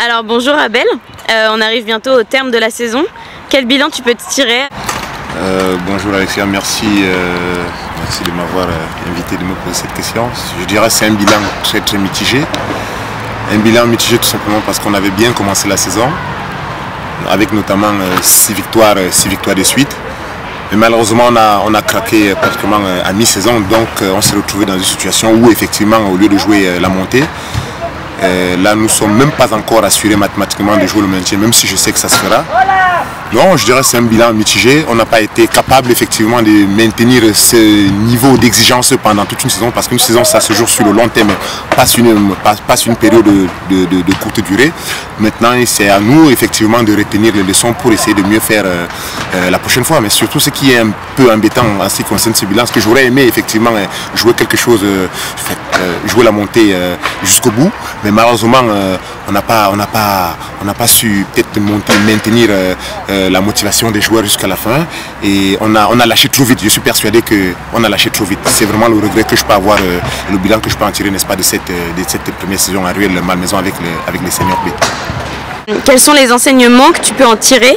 Alors bonjour Abel, on arrive bientôt au terme de la saison. Quel bilan tu peux te tirer? Bonjour Alexia, merci de m'avoir invité de me poser cette question. Je dirais que c'est un bilan très mitigé. Un bilan mitigé tout simplement parce qu'on avait bien commencé la saison, avec notamment 6 victoires de suite. Mais malheureusement on a craqué pratiquement à mi-saison, donc on s'est retrouvé dans une situation où effectivement au lieu de jouer la montée, là nous ne sommes même pas encore assurés mathématiquement de jouer le maintien, même si je sais que ça se fera. Non, je dirais que c'est un bilan mitigé. On n'a pas été capable effectivement de maintenir ce niveau d'exigence pendant toute une saison, parce qu'une saison ça se joue sur le long terme, pas sur une période de courte durée. Maintenant c'est à nous effectivement de retenir les leçons pour essayer de mieux faire la prochaine fois. Mais surtout ce qui est un peu embêtant en ce qui concerne ce bilan, c'est que j'aurais aimé effectivement jouer quelque chose, jouer la montée jusqu'au bout, mais malheureusement on n'a pas su peut-être maintenir la motivation des joueurs jusqu'à la fin, et on a lâché trop vite. Je suis persuadé qu'on a lâché trop vite. C'est vraiment le regret que je peux avoir, le bilan que je peux en tirer, n'est-ce pas, de cette première saison à Rueil-Malmaison avec les seniors B. Quels sont les enseignements que tu peux en tirer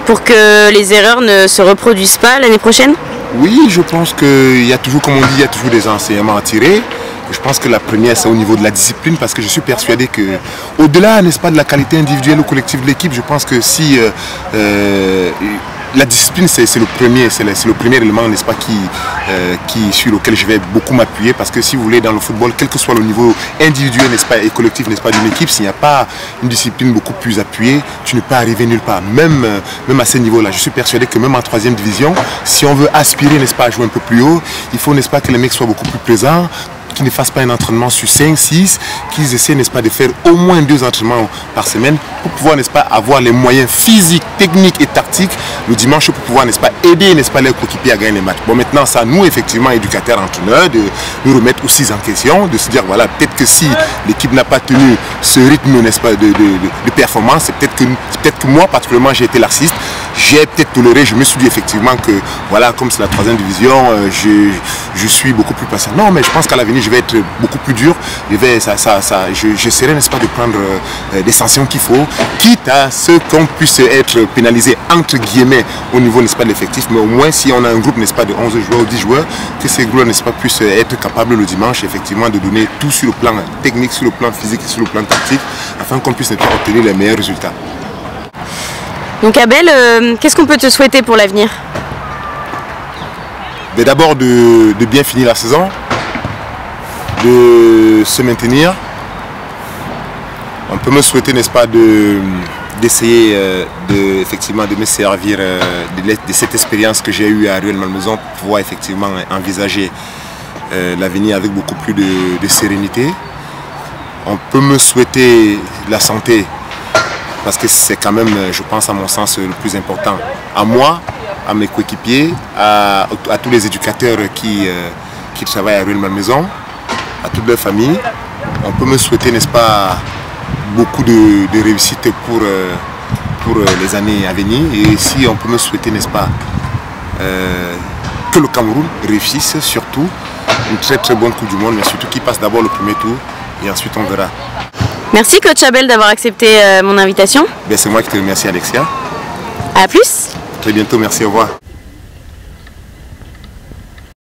pour que les erreurs ne se reproduisent pas l'année prochaine? Oui, je pense qu'il y a toujours, comme on dit, il y a toujours des enseignements à tirer. Je pense que la première, c'est au niveau de la discipline, parce que je suis persuadé que, au-delà, n'est-ce pas, de la qualité individuelle ou collective de l'équipe, je pense que si la discipline, c'est le premier élément, n'est-ce pas, sur lequel je vais beaucoup m'appuyer, parce que si vous voulez, dans le football, quel que soit le niveau individuel, n'est-ce pas, et collectif, n'est-ce pas, d'une équipe, s'il n'y a pas une discipline beaucoup plus appuyée, tu ne peux arriver nulle part. Même à ce niveau-là, je suis persuadé que même en 3e division, si on veut aspirer, n'est-ce pas, à jouer un peu plus haut, il faut, n'est-ce pas, que les mecs soient beaucoup plus présents, qu'ils ne fassent pas un entraînement sur 5, 6, qu'ils essaient, n'est-ce pas, de faire au moins 2 entraînements par semaine pour pouvoir, n'est-ce pas, avoir les moyens physiques, techniques et tactiques le dimanche pour pouvoir, n'est-ce pas, aider, n'est-ce pas, les coéquipiers à gagner les matchs. Bon, maintenant, ça, nous, effectivement, éducateurs, entraîneurs, de nous remettre aussi en question, de se dire, voilà, peut-être que si l'équipe n'a pas tenu ce rythme, n'est-ce pas, de performance, c'est peut-être que moi, particulièrement, j'ai été laxiste, j'ai peut-être toléré, je me suis dit effectivement que, voilà, comme c'est la 3e division, je suis beaucoup plus patient. Non, mais je pense qu'à l'avenir, je vais être beaucoup plus dur. J'essaierai, n'est-ce pas, de prendre des sanctions qu'il faut, quitte à ce qu'on puisse être pénalisé, entre guillemets, au niveau, n'est-ce pas, de l'effectif. Mais au moins, si on a un groupe, n'est-ce pas, de 11 joueurs ou 10 joueurs, que ces groupes, n'est-ce pas, puissent être capables le dimanche, effectivement, de donner tout sur le plan technique, sur le plan physique et sur le plan tactique, afin qu'on puisse obtenir les meilleurs résultats. Donc Abel, qu'est-ce qu'on peut te souhaiter pour l'avenir? D'abord de bien finir la saison, de se maintenir. On peut me souhaiter, n'est-ce pas, d'essayer effectivement de me servir de cette expérience que j'ai eue à Rueil-Malmaison pour pouvoir effectivement envisager l'avenir avec beaucoup plus de sérénité. On peut me souhaiter la santé, parce que c'est quand même, je pense, à mon sens, le plus important. À moi, à mes coéquipiers, à tous les éducateurs qui travaillent à Rueil-Malmaison, à toute leur famille. On peut me souhaiter, n'est-ce pas, beaucoup de réussite pour les années à venir. Et si on peut me souhaiter, n'est-ce pas, que le Cameroun réussisse, surtout une très bonne Coupe du Monde, mais surtout qu'il passe d'abord le premier tour et ensuite on verra. Merci coach Abel d'avoir accepté mon invitation. C'est moi qui te remercie, Alexia. À plus. Très bientôt, merci, au revoir.